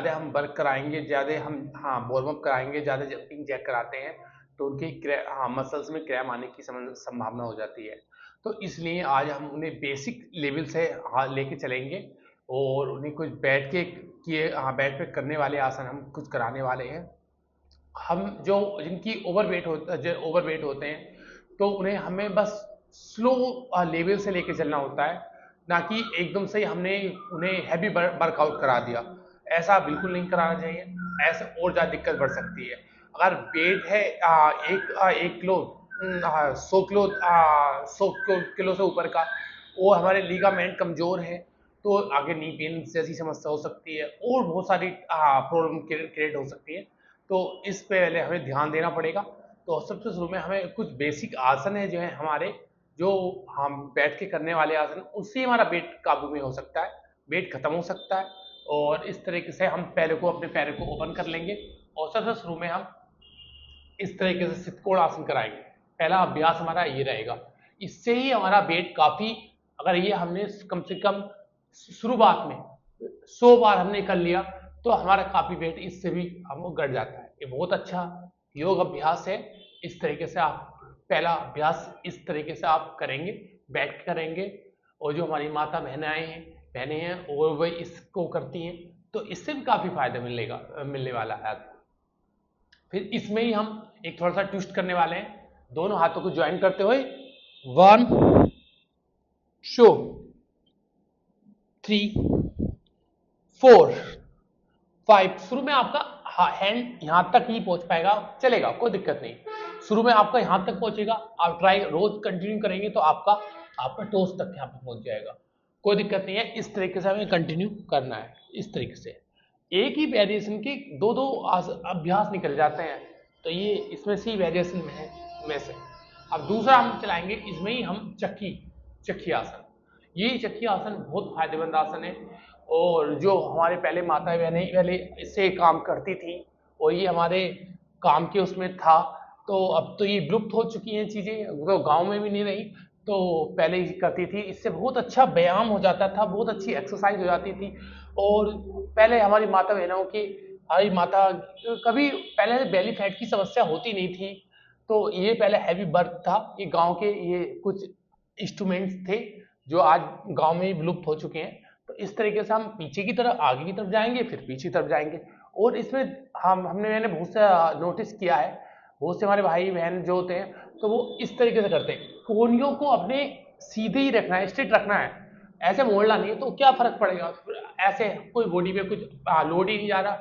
ज़्यादा हम वर्क कराएंगे, ज़्यादा हम वार्म अप कराएंगे, ज़्यादा जंपिंग जैक कराते हैं तो उनकी मसल्स में क्रैम्प आने की संभावना हो जाती है। तो इसलिए आज हम उन्हें बेसिक लेवल से लेके चलेंगे और उन्हें कुछ बैठ के किए बैठ पे करने वाले आसन हम कुछ कराने वाले हैं। हम जो जिनकी ओवरवेट होते हैं तो उन्हें हमें बस स्लो लेवल से लेके चलना होता है, ना कि एकदम से ही हमने उन्हें हैवी वर्कआउट करा दिया। ऐसा बिल्कुल नहीं कराना चाहिए, ऐसे और ज़्यादा दिक्कत बढ़ सकती है। अगर वेट है एक किलो 100 किलो से ऊपर का और हमारे लीगामेंट कमज़ोर है तो आगे नी पेन जैसी समस्या हो सकती है और बहुत सारी प्रॉब्लम क्रिएट हो सकती है। तो इस पे पहले हमें ध्यान देना पड़ेगा। तो सबसे शुरू में हमें कुछ बेसिक आसन है जो है हमारे, जो हम बैठ के करने वाले आसन, उससे हमारा वेट काबू में हो सकता है, वेट खत्म हो सकता है। और इस तरीके से हम अपने पैरों को ओपन कर लेंगे और सबसे शुरू में हम इस तरीके से सितकोड़ आसन कराएंगे। पहला अभ्यास हमारा ये रहेगा। इससे ही हमारा वेट काफी, अगर ये हमने कम से कम शुरुआत में 100 बार हमने कर लिया तो हमारा काफी वेट इससे भी हम घट जाता है। ये बहुत अच्छा योग अभ्यास है। इस तरीके से आप पहला अभ्यास इस तरीके से आप करेंगे, बैठ के करेंगे। और जो हमारी माता बहनें हैं और वह इसको करती हैं तो इससे भी काफी फायदा मिलने वाला है। फिर इसमें ही हम एक थोड़ा सा ट्विस्ट करने वाले हैं, दोनों हाथों को ज्वाइन करते हुए 1 2 3 4 5। शुरू में आपका हैंड यहां तक ही पहुंच पाएगा, चलेगा, कोई दिक्कत नहीं। शुरू में आपका यहां तक पहुंचेगा, आप ट्राई रोज कंटिन्यू करेंगे तो आपका आपका टोस तक यहां पे पहुंच जाएगा, कोई दिक्कत नहीं है। इस तरीके से हमें कंटिन्यू करना है। इस तरीके से एक ही वेरिएशन के दो दो अभ्यास निकल जाते हैं, तो ये इसमें से ही वेरिएशन में से अब दूसरा हम चलाएंगे। इसमें ही हम चक्की आसन। ये चक्की आसन बहुत फायदेमंद आसन है और जो हमारे पहले माता बहनें पहले इससे काम करती थी और ये हमारे काम के उसमें था। तो अब तो ये विलुप्त हो चुकी हैं चीज़ें, तो गांव में भी नहीं रही, तो पहले ही करती थी। इससे बहुत अच्छा व्यायाम हो जाता था, बहुत अच्छी एक्सरसाइज हो जाती थी। और पहले हमारी माता बहनों की, हमारी माता कभी पहले बेली फैट की समस्या होती नहीं थी। तो ये पहले हैवी बर्थ था। ये गांव के ये कुछ इंस्ट्रूमेंट्स थे जो आज गांव में ही विलुप्त हो चुके हैं। तो इस तरीके से हम पीछे की तरफ, आगे की तरफ जाएंगे, फिर पीछे की तरफ जाएंगे। और इसमें मैंने बहुत सा नोटिस किया है, बहुत से हमारे भाई बहन जो होते हैं तो वो इस तरीके से करते हैं, कोहनियों को अपने सीधे ही रखना है, स्ट्रेट रखना है, ऐसे मोड़ना नहीं है। तो क्या फर्क पड़ेगा, ऐसे कोई बॉडी में कुछ लोड ही नहीं जा रहा,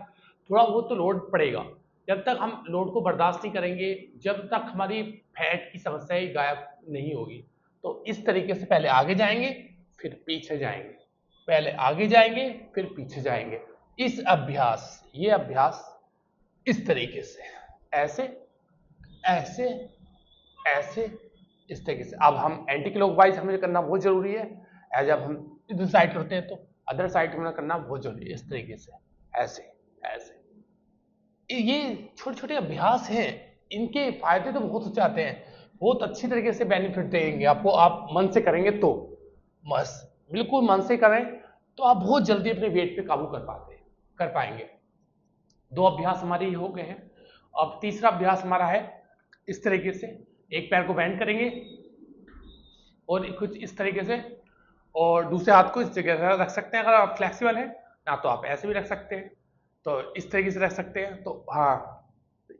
थोड़ा बहुत तो लोड पड़ेगा। जब तक हम लोड को बर्दाश्त नहीं करेंगे, जब तक हमारी फैट की समस्या ही गायब नहीं होगी। तो इस तरीके से पहले आगे जाएंगे, फिर पीछे जाएंगे, पहले आगे जाएंगे, फिर पीछे जाएंगे। ये अभ्यास इस तरीके से, ऐसे ऐसे ऐसे, इस तरीके से। अब हम एंटी क्लॉकवाइज हमें करना बहुत जरूरी है। जब हम इधर साइड करते हैं तो अदर साइड हमें करना बहुत जरूरी है, इस तरीके से, ऐसे ऐसे। ये छोटे छोटे अभ्यास हैं, इनके फायदे तो बहुत अच्छे आते हैं, बहुत अच्छी तरीके से बेनिफिट देंगे आपको। आप मन से करेंगे तो, बस बिल्कुल मन से करें तो आप बहुत जल्दी अपने वेट पे काबू कर पाएंगे। दो अभ्यास हमारे हो गए हैं। अब तीसरा अभ्यास हमारा है इस तरीके से, एक पैर को बेंड करेंगे और कुछ इस तरीके से, और दूसरे हाथ को इस जगह रख सकते हैं अगर आप फ्लेक्सिबल हैं, ना तो आप ऐसे भी रख सकते हैं, तो इस तरीके से रख सकते हैं। तो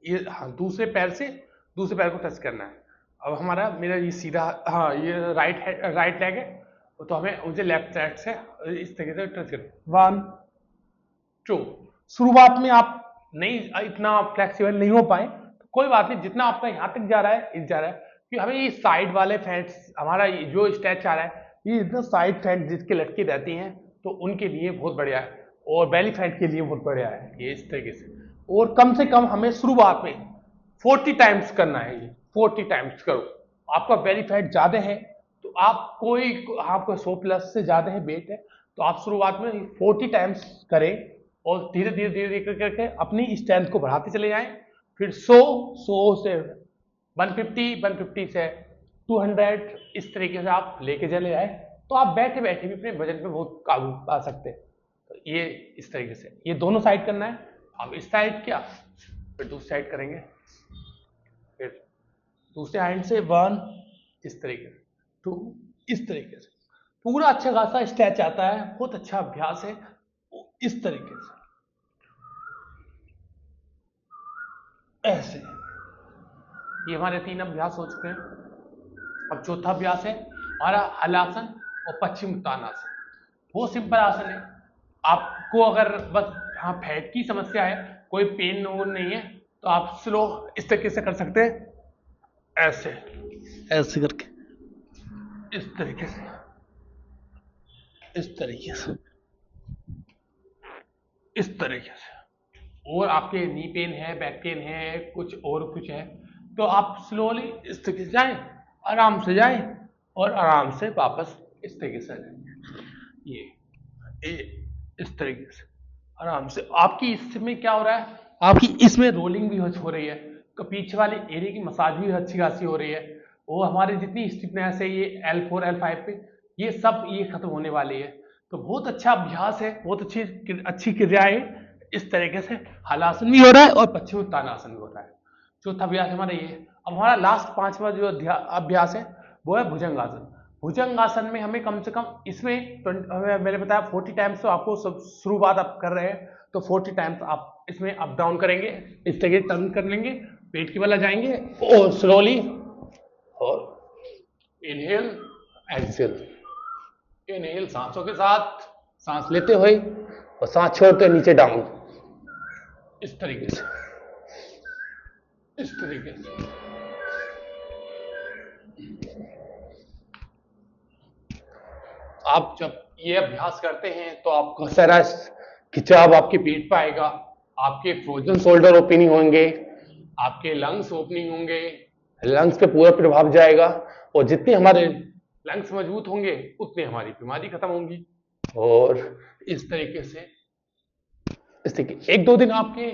ये दूसरे पैर को टच करना है। अब मेरा ये सीधा, ये राइट लेग है, तो हमें मुझे लेफ्ट साइड से इस तरीके से टच करना। 1 2। शुरुआत में आप नहीं इतना फ्लेक्सिबल नहीं हो पाए तो कोई बात नहीं, जितना आपका यहाँ तक जा रहा है जा रहा है, कि हमें ये साइड वाले फैट्स, हमारा जो स्ट्रेच आ रहा है, ये इतना साइड फैट जिसके लटकी रहती हैं तो उनके लिए बहुत बढ़िया है, और बेली फैट के लिए बहुत बढ़िया है ये, इस तरीके से। और कम से कम हमें शुरुआत में 40 टाइम्स करना है। ये 40 टाइम्स करो। आपका बेली फैट ज्यादा है तो आपको 100 प्लस से ज्यादा है वेट है, तो आप शुरुआत में 40 टाइम्स करें और धीरे धीरे धीरे करके अपनी स्ट्रेंथ को बढ़ाते चले जाएं। फिर 100 से 150 से 200, इस तरीके से आप लेके चले जाए तो आप बैठे बैठे भी अपने वजन पे बहुत काबू पा सकते हैं। तो ये इस तरीके से, ये दोनों साइड करना है। अब इस साइड किया, फिर दूसरी साइड करेंगे, फिर दूसरे हैंड से 1 इस तरीके से, 2 इस तरीके से, पूरा अच्छा खासा स्ट्रेच आता है। बहुत अच्छा अभ्यास है। इस तरीके से ऐसे, ये हमारे 3 अभ्यास हो चुके हैं। अब चौथा अभ्यास है हमारा हलासन और पश्चिम उत्तानासन। बहुत सिंपल आसन है। आपको अगर बस हाँ फैट की समस्या है, कोई पेन नहीं है, तो आप स्लो इस तरीके से कर सकते हैं, ऐसे ऐसे करके, इस तरीके से, इस तरीके से, इस तरीके से। और आपके नी पेन है, बैक पेन है, कुछ और कुछ है, तो आप स्लोली इस तरीके से जाएं, आराम से जाएं और आराम से वापस इस तरीके से जाएं। ये इस तरीके से आराम से। आपकी इसमें क्या हो रहा है, आपकी इसमें रोलिंग भी हो रही है, तो पीछे वाले एरिया की मसाज भी अच्छी खासी हो रही है। वो हमारी जितनी स्टिफनेस है ये L4 L5 पे, ये सब ये खत्म होने वाली है। तो बहुत अच्छा अभ्यास है, बहुत अच्छी क्रियाएं। इस तरीके से हलासन भी हो रहा है और पश्चिम उत्तानासन भी हो रहा है। चौथा अभ्यास हमारा ये। अब हमारा लास्ट 5वां जो अभ्यास है वो है भुजंगासन। भुजंगासन में हमें कम से कम इसमें मैंने बताया 40 टाइम्स, तो आपको शुरुआत आप कर रहे हैं तो 40 टाइम्स आप इसमें अप डाउन करेंगे, इस तरीके टर्न कर लेंगे, पेट की वाला जाएंगे और स्लोली, और इनहेल एक्सेल, इनहेल सांसों के साथ सांस लेते हुए और सांस छोड़ते नीचे डाउन, इस तरीके से, इस तरीके से। आप जब ये अभ्यास करते हैं तो आपको सारा खिंचाव आपके पेट पर आएगा, आपके फ्रोजन शोल्डर ओपनिंग होंगे, आपके लंग्स ओपनिंग होंगे, लंग्स पे पूरा प्रभाव जाएगा, और जितने हमारे लंग्स मजबूत होंगे उतनी हमारी बीमारी खत्म होंगी। और इस तरीके से एक दो दिन आपके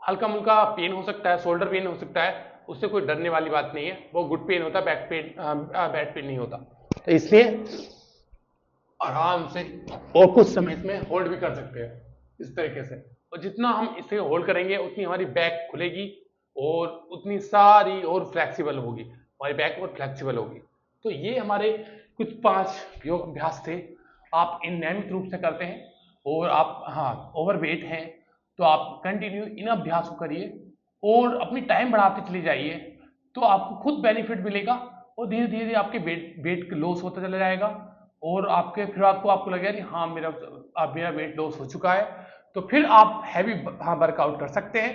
हल्का मुल्का पेन हो सकता है, शोल्डर पेन हो सकता है, उससे कोई डरने वाली बात नहीं है, वो गुड पेन होता है, बैक पेन बैड पेन नहीं होता। तो इसलिए आराम से और कुछ समय में होल्ड भी कर सकते हैं इस तरीके से, और जितना हम इसे होल्ड करेंगे उतनी हमारी बैक खुलेगी और उतनी सारी और फ्लेक्सिबल होगी, हमारी बैक और फ्लेक्सिबल होगी। तो ये हमारे कुछ 5 योग अभ्यास थे। आप इन नियमित रूप से करते हैं, और आप ओवरवेट हैं तो आप कंटिन्यू इन अभ्यास को करिए और अपनी टाइम बढ़ाते चले जाइए, तो आपको खुद बेनिफिट मिलेगा और धीरे धीरे आपके वेट लॉस होता चला जाएगा, और आपके फिर आपको लगेगा कि हाँ मेरा वेट लॉस हो चुका है, तो फिर आप हैवी वर्कआउट कर सकते हैं,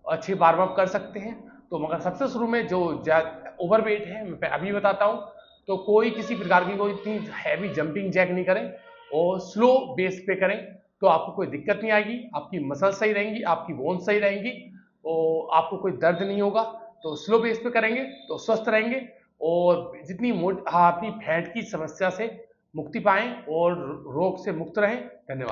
अच्छी वार्म अप कर सकते हैं। तो मगर सबसे शुरू में जो ओवरवेट है मैं अभी बताता हूँ, तो कोई किसी प्रकार की कोई इतनी हैवी जंपिंग जैक नहीं करें और स्लो बेस पे करें, तो आपको कोई दिक्कत नहीं आएगी, आपकी मसल सही रहेंगी, आपकी बोन सही रहेंगी और आपको कोई दर्द नहीं होगा। तो स्लो बेस पे करेंगे तो स्वस्थ रहेंगे और जितनी अपनी फैट की समस्या से मुक्ति पाएं और रोग से मुक्त रहें। धन्यवाद।